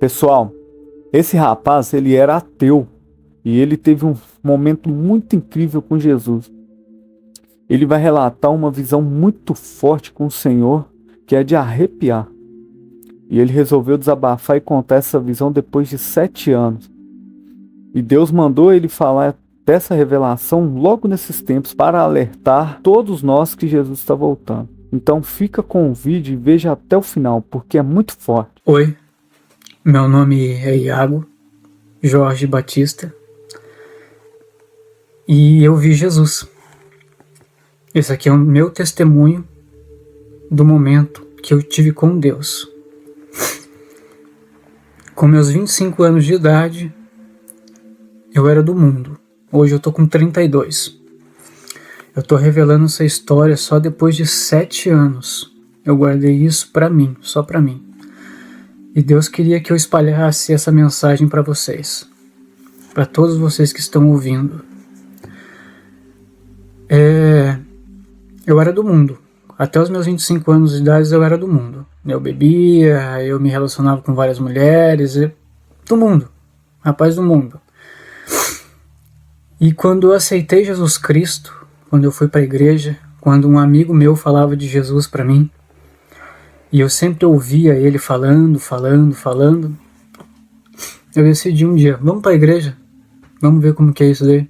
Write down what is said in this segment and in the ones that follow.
Pessoal, esse rapaz, ele era ateu e ele teve um momento muito incrível com Jesus. Ele vai relatar uma visão muito forte com o Senhor, que é de arrepiar. E ele resolveu desabafar e contar essa visão depois de 7 anos. E Deus mandou ele falar dessa revelação logo nesses tempos para alertar todos nós que Jesus está voltando. Então fica com o vídeo e veja até o final, porque é muito forte. Oi, meu nome é Iago Jorge Batista e eu vi Jesus. Esse aqui é o meu testemunho do momento que eu tive com Deus. Com meus 25 anos de idade, eu era do mundo. Hoje eu tô com 32. Eu tô revelando essa história só depois de 7 anos. Eu guardei isso pra mim, só pra mim. E Deus queria que eu espalhasse essa mensagem pra vocês. Pra todos vocês que estão ouvindo. Eu era do mundo. Até os meus 25 anos de idade eu era do mundo. Eu bebia, eu me relacionava com várias mulheres. Do mundo. Rapaz do mundo. E quando eu aceitei Jesus Cristo, quando eu fui para a igreja, quando um amigo meu falava de Jesus para mim, e eu sempre ouvia ele falando, eu decidi um dia, vamos para a igreja, vamos ver como que é isso daí.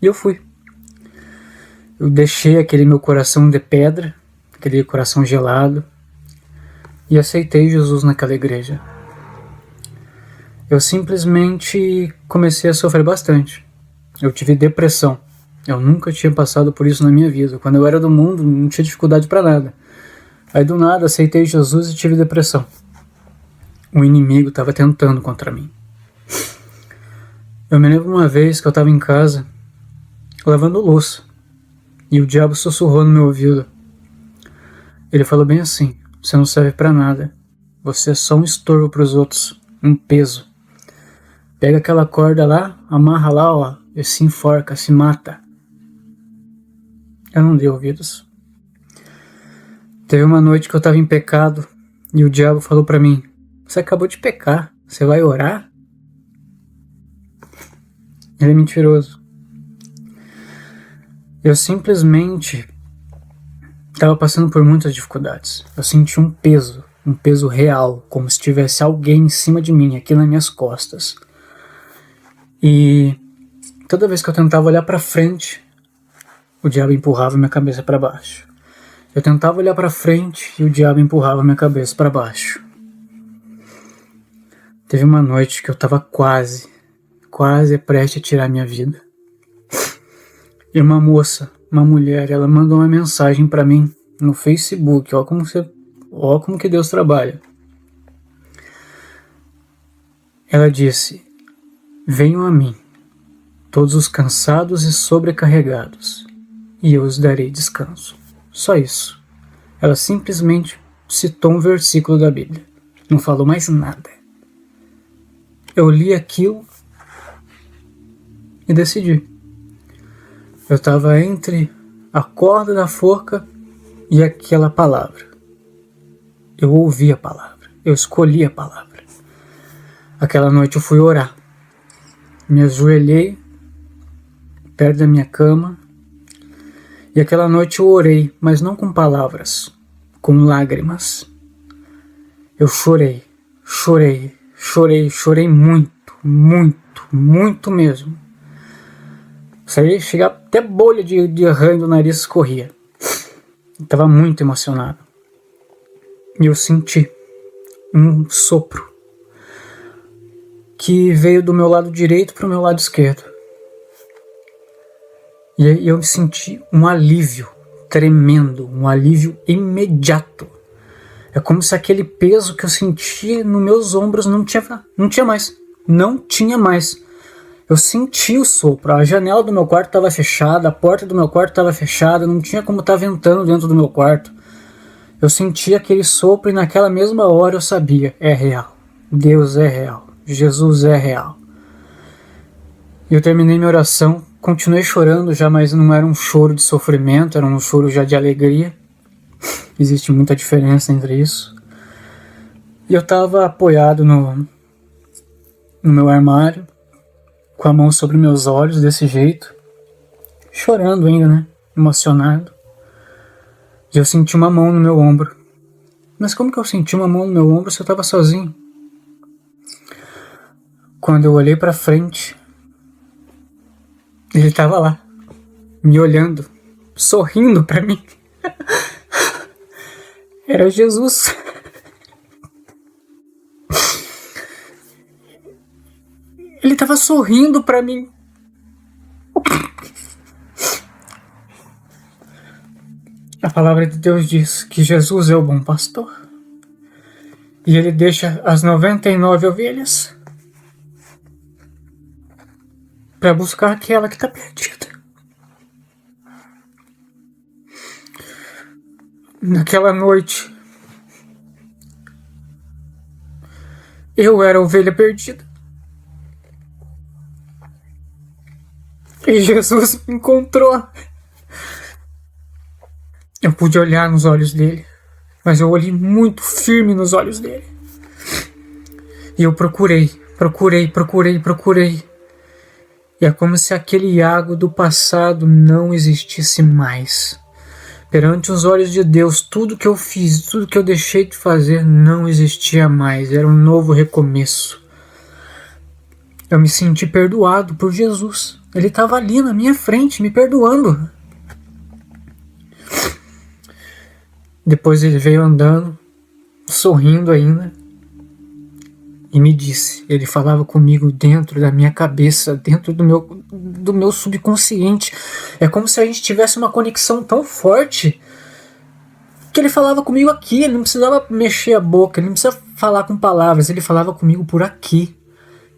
E eu fui. Eu deixei aquele meu coração de pedra, aquele coração gelado, e aceitei Jesus naquela igreja. Eu simplesmente comecei a sofrer bastante. Eu tive depressão. Eu nunca tinha passado por isso na minha vida. Quando eu era do mundo, não tinha dificuldade para nada. Aí do nada aceitei Jesus e tive depressão. O inimigo estava tentando contra mim. Eu me lembro uma vez que eu estava em casa, lavando louça, e o diabo sussurrou no meu ouvido. Ele falou bem assim: você não serve para nada. Você é só um estorvo para os outros, um peso. Pega aquela corda lá, amarra lá, ó, e se enforca, se mata. Eu não dei ouvidos. Teve uma noite que eu estava em pecado e o diabo falou para mim: você acabou de pecar, você vai orar? Ele é mentiroso. Eu simplesmente estava passando por muitas dificuldades. Eu senti um peso real, como se tivesse alguém em cima de mim, aqui nas minhas costas. E toda vez que eu tentava olhar para frente, o diabo empurrava minha cabeça para baixo. Eu tentava olhar para frente e o diabo empurrava minha cabeça para baixo. Teve uma noite que eu estava quase prestes a tirar minha vida. E uma moça, uma mulher, ela mandou uma mensagem para mim no Facebook. Ó como que Deus trabalha. Ela disse: venham a mim, todos os cansados e sobrecarregados, e eu os darei descanso. Só isso. Ela simplesmente citou um versículo da Bíblia. Não falou mais nada. Eu li aquilo e decidi. Eu estava entre a corda da forca e aquela palavra. Eu ouvi a palavra. Eu escolhi a palavra. Aquela noite eu fui orar. Me ajoelhei perto da minha cama. E aquela noite eu orei, mas não com palavras, com lágrimas. Eu chorei muito mesmo. Chegava até bolha de ranho do nariz escorria. Estava muito emocionado. E eu senti um sopro que veio do meu lado direito para o meu lado esquerdo. E eu senti um alívio tremendo, um alívio imediato. É como se aquele peso que eu sentia nos meus ombros não tinha mais. Eu senti o sopro, a janela do meu quarto estava fechada, a porta do meu quarto estava fechada, não tinha como estar ventando dentro do meu quarto. Eu senti aquele sopro e naquela mesma hora eu sabia: é real, Deus é real, Jesus é real. E eu terminei minha oração, continuei chorando já, mas não era um choro de sofrimento, era um choro já de alegria. Existe muita diferença entre isso. E eu estava apoiado no meu armário, com a mão sobre meus olhos, desse jeito, chorando ainda, né? Emocionado. E eu senti uma mão no meu ombro. Mas como que eu senti uma mão no meu ombro se eu estava sozinho? Quando eu olhei pra frente, ele estava lá, me olhando, sorrindo pra mim. Era Jesus. Ele estava sorrindo pra mim. A palavra de Deus diz que Jesus é o bom pastor. E ele deixa as 99 ovelhas para buscar aquela que está perdida. Naquela noite, eu era a ovelha perdida. E Jesus me encontrou. Eu pude olhar nos olhos dele, mas eu olhei muito firme nos olhos dele. E eu procurei. E é como se aquele Iago do passado não existisse mais. Perante os olhos de Deus, tudo que eu fiz, tudo que eu deixei de fazer não existia mais. Era um novo recomeço. Eu me senti perdoado por Jesus. Ele estava ali na minha frente, me perdoando. Depois ele veio andando, sorrindo ainda, e me disse, ele falava comigo dentro da minha cabeça, dentro do meu subconsciente. É como se a gente tivesse uma conexão tão forte que ele falava comigo aqui, ele não precisava mexer a boca, ele não precisava falar com palavras, ele falava comigo por aqui.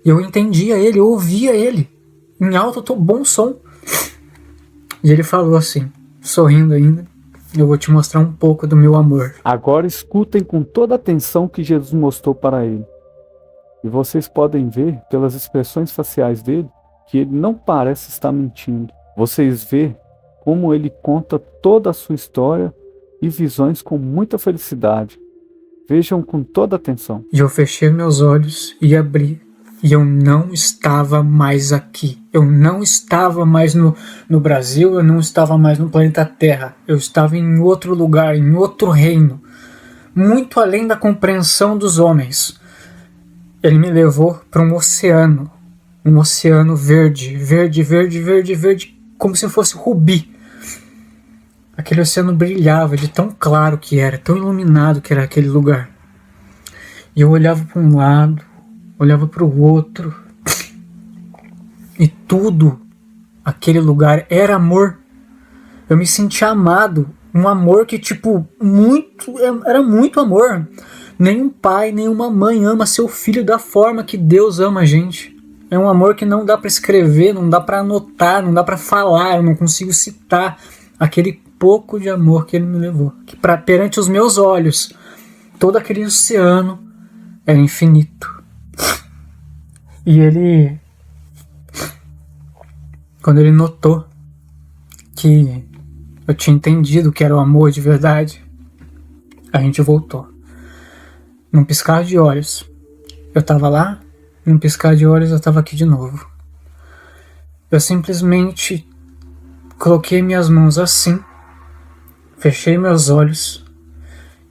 E eu entendia ele, eu ouvia ele, em alto, bom som. E ele falou assim, sorrindo ainda, eu vou te mostrar um pouco do meu amor. Agora escutem com toda a atenção que Jesus mostrou para ele. E vocês podem ver pelas expressões faciais dele que ele não parece estar mentindo. Vocês vê como ele conta toda a sua história e visões com muita felicidade. Vejam com toda atenção. E eu fechei meus olhos e abri. E eu não estava mais aqui. Eu não estava mais no Brasil, eu não estava mais no planeta Terra. Eu estava em outro lugar, em outro reino. Muito além da compreensão dos homens. Ele me levou para um oceano verde, como se fosse rubi. Aquele oceano brilhava de tão claro que era, tão iluminado que era aquele lugar. E eu olhava para um lado, olhava para o outro, e tudo, aquele lugar era amor. Eu me sentia amado, um amor que era muito amor. Nenhum pai, nenhuma mãe ama seu filho da forma que Deus ama a gente. É um amor que não dá para escrever, não dá para anotar, não dá para falar, eu não consigo citar aquele pouco de amor que ele me levou. Que perante os meus olhos, todo aquele oceano era infinito. E ele, quando ele notou que eu tinha entendido o que era o amor de verdade, a gente voltou. Num piscar de olhos, eu estava lá, num piscar de olhos eu estava aqui de novo. Eu simplesmente coloquei minhas mãos assim, fechei meus olhos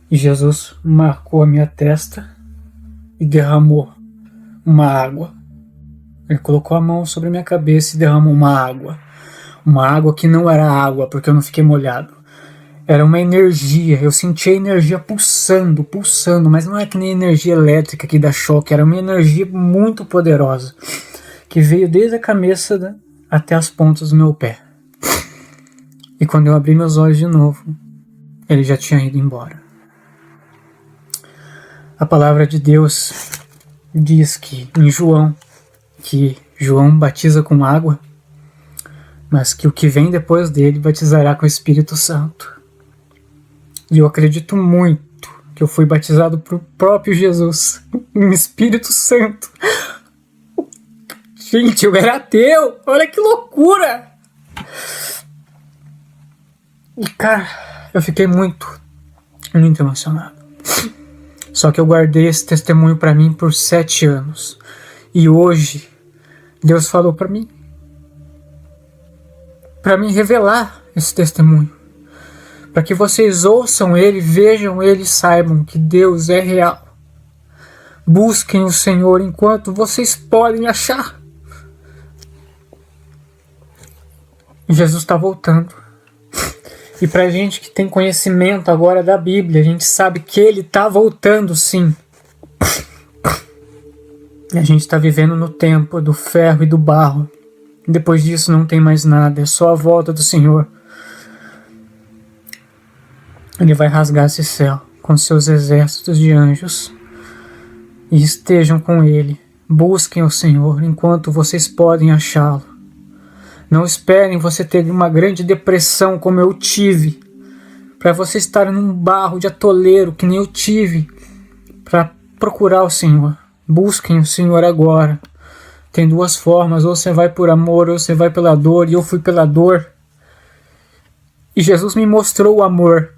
e Jesus marcou a minha testa e derramou uma água. Ele colocou a mão sobre a minha cabeça e derramou uma água que não era água, porque eu não fiquei molhado. Era uma energia, eu senti a energia pulsando, mas não é que nem energia elétrica que dá choque, era uma energia muito poderosa, que veio desde a cabeça até as pontas do meu pé. E quando eu abri meus olhos de novo, ele já tinha ido embora. A palavra de Deus diz que em João batiza com água, mas que o que vem depois dele batizará com o Espírito Santo. E eu acredito muito que eu fui batizado por próprio Jesus, em Espírito Santo. Gente, eu era ateu, olha que loucura! E cara, eu fiquei muito emocionado. Só que eu guardei esse testemunho para mim por 7 anos. E hoje, Deus falou para mim revelar esse testemunho, para que vocês ouçam ele, vejam ele e saibam que Deus é real. Busquem o Senhor enquanto vocês podem achar. Jesus está voltando. E pra gente que tem conhecimento agora da Bíblia, a gente sabe que ele está voltando, sim. E a gente está vivendo no tempo do ferro e do barro. Depois disso não tem mais nada, é só a volta do Senhor. Ele vai rasgar esse céu com seus exércitos de anjos. E estejam com ele. Busquem o Senhor enquanto vocês podem achá-lo. Não esperem você ter uma grande depressão como eu tive, para você estar num barro de atoleiro que nem eu tive, para procurar o Senhor. Busquem o Senhor agora. Tem duas formas, ou você vai por amor, ou você vai pela dor, e eu fui pela dor. E Jesus me mostrou o amor.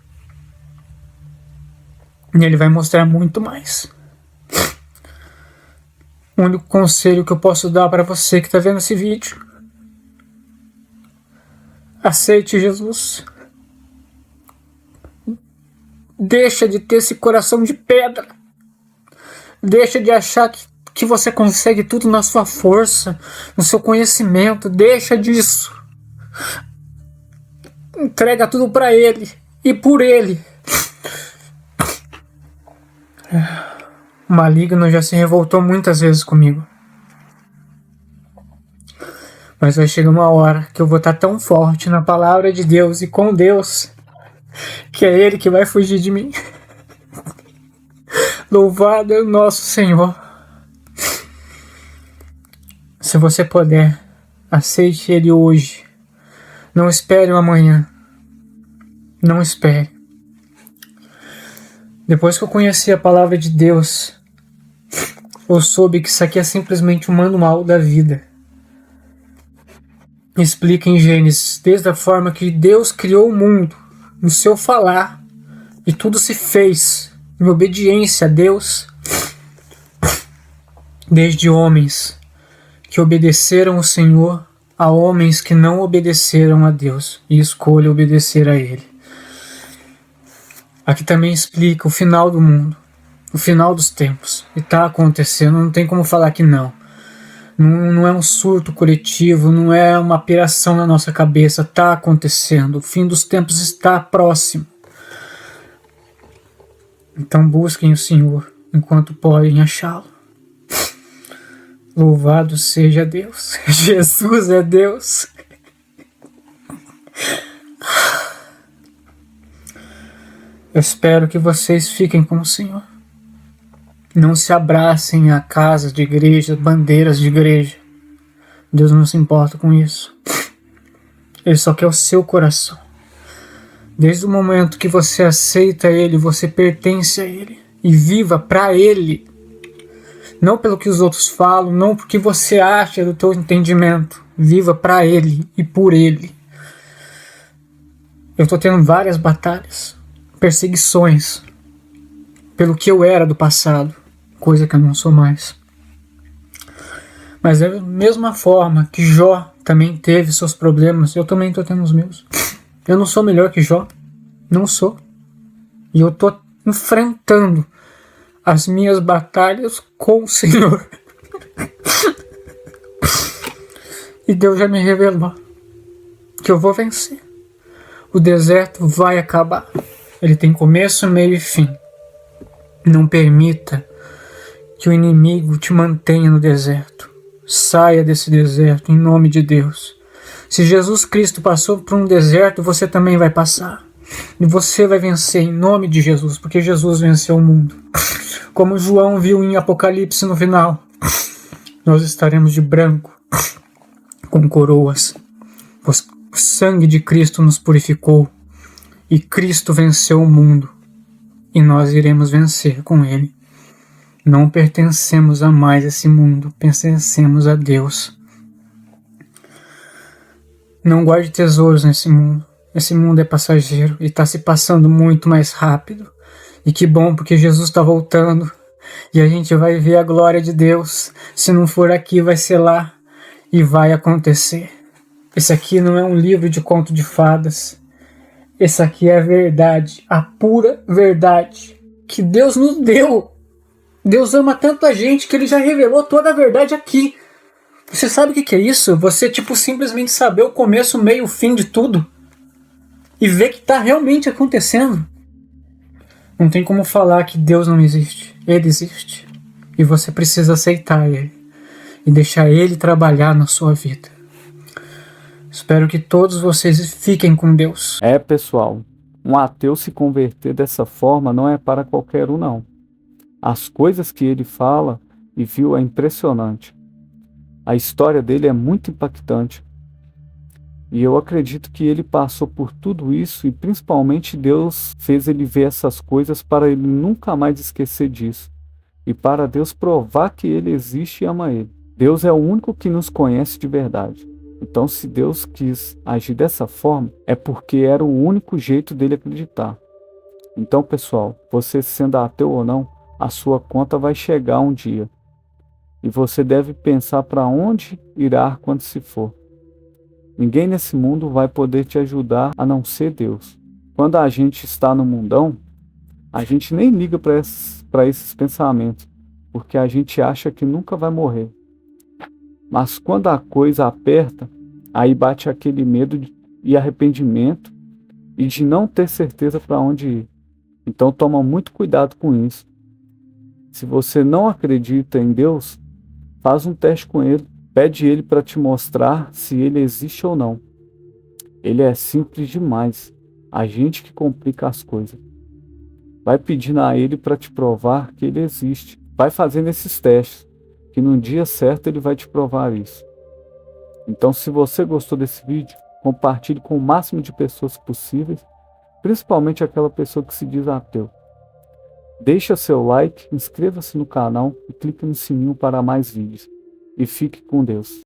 E ele vai mostrar muito mais. O único conselho que eu posso dar para você que está vendo esse vídeo: aceite Jesus. Deixa de ter esse coração de pedra. Deixa de achar que você consegue tudo na sua força, no seu conhecimento. Deixa disso. Entrega tudo para Ele e por Ele. O maligno já se revoltou muitas vezes comigo. Mas vai chegar uma hora que eu vou estar tão forte na palavra de Deus e com Deus, que é Ele que vai fugir de mim. Louvado é o nosso Senhor. Se você puder, aceite Ele hoje. Não espere o amanhã. Não espere. Depois que eu conheci a palavra de Deus, eu soube que isso aqui é simplesmente um manual da vida. Explica em Gênesis, desde a forma que Deus criou o mundo, no seu falar, e tudo se fez em obediência a Deus, desde homens que obedeceram ao Senhor a homens que não obedeceram a Deus e escolhem obedecer a Ele. Aqui também explica o final do mundo, o final dos tempos, e está acontecendo, não tem como falar que não. Não é um surto coletivo, não é uma piração na nossa cabeça, está acontecendo, o fim dos tempos está próximo. Então busquem o Senhor enquanto podem achá-lo. Louvado seja Deus. Jesus é Deus. Eu espero que vocês fiquem com o Senhor. Não se abracem a casas de igreja, bandeiras de igreja. Deus não se importa com isso. Ele só quer o seu coração. Desde o momento que você aceita Ele, você pertence a Ele. E viva para Ele. Não pelo que os outros falam, não porque você acha do teu entendimento. Viva para Ele e por Ele. Eu estou tendo várias batalhas, perseguições, pelo que eu era do passado, coisa que eu não sou mais. Mas da mesma forma que Jó também teve seus problemas, eu também estou tendo os meus. Eu não sou melhor que Jó, não sou. E eu estou enfrentando as minhas batalhas com o Senhor. E Deus já me revelou que eu vou vencer. O deserto vai acabar. Ele tem começo, meio e fim. Não permita que o inimigo te mantenha no deserto. Saia desse deserto em nome de Deus. Se Jesus Cristo passou por um deserto, você também vai passar. E você vai vencer em nome de Jesus, porque Jesus venceu o mundo. Como João viu em Apocalipse no final, nós estaremos de branco, com coroas. O sangue de Cristo nos purificou, e Cristo venceu o mundo, e nós iremos vencer com Ele. Não pertencemos a mais esse mundo, pertencemos a Deus. Não guarde tesouros nesse mundo. Esse mundo é passageiro e está se passando muito mais rápido. E que bom, porque Jesus está voltando. e a gente vai ver a glória de Deus. Se não for aqui, vai ser lá, e vai acontecer. Esse aqui não é um livro de conto de fadas. Esse aqui é a verdade, a pura verdade que Deus nos deu. Deus ama tanto a gente que Ele já revelou toda a verdade aqui. Você sabe o que é isso? Você simplesmente saber o começo, o meio, o fim de tudo e ver que está realmente acontecendo. Não tem como falar que Deus não existe. Ele existe. E você precisa aceitar Ele e deixar Ele trabalhar na sua vida. Espero que todos vocês fiquem com Deus. Pessoal, um ateu se converter dessa forma não é para qualquer um, não. As coisas que ele fala e viu é impressionante. A história dele é muito impactante. E eu acredito que ele passou por tudo isso e principalmente Deus fez ele ver essas coisas para ele nunca mais esquecer disso. E para Deus provar que ele existe e ama ele. Deus é o único que nos conhece de verdade. Então, se Deus quis agir dessa forma, é porque era o único jeito dele acreditar. Então, pessoal, você sendo ateu ou não, a sua conta vai chegar um dia. E você deve pensar para onde irá quando se for. Ninguém nesse mundo vai poder te ajudar a não ser Deus. Quando a gente está no mundão, a gente nem liga para esses pensamentos, porque a gente acha que nunca vai morrer. Mas quando a coisa aperta, aí bate aquele medo e arrependimento e de não ter certeza para onde ir. Então toma muito cuidado com isso. Se você não acredita em Deus, faz um teste com Ele. Pede Ele para te mostrar se Ele existe ou não. Ele é simples demais. A gente que complica as coisas. Vai pedindo a Ele para te provar que Ele existe. Vai fazendo esses testes, que no dia certo Ele vai te provar isso. Então, se você gostou desse vídeo, compartilhe com o máximo de pessoas possíveis, principalmente aquela pessoa que se diz ateu. Deixa seu like, inscreva-se no canal e clique no sininho para mais vídeos. E fique com Deus.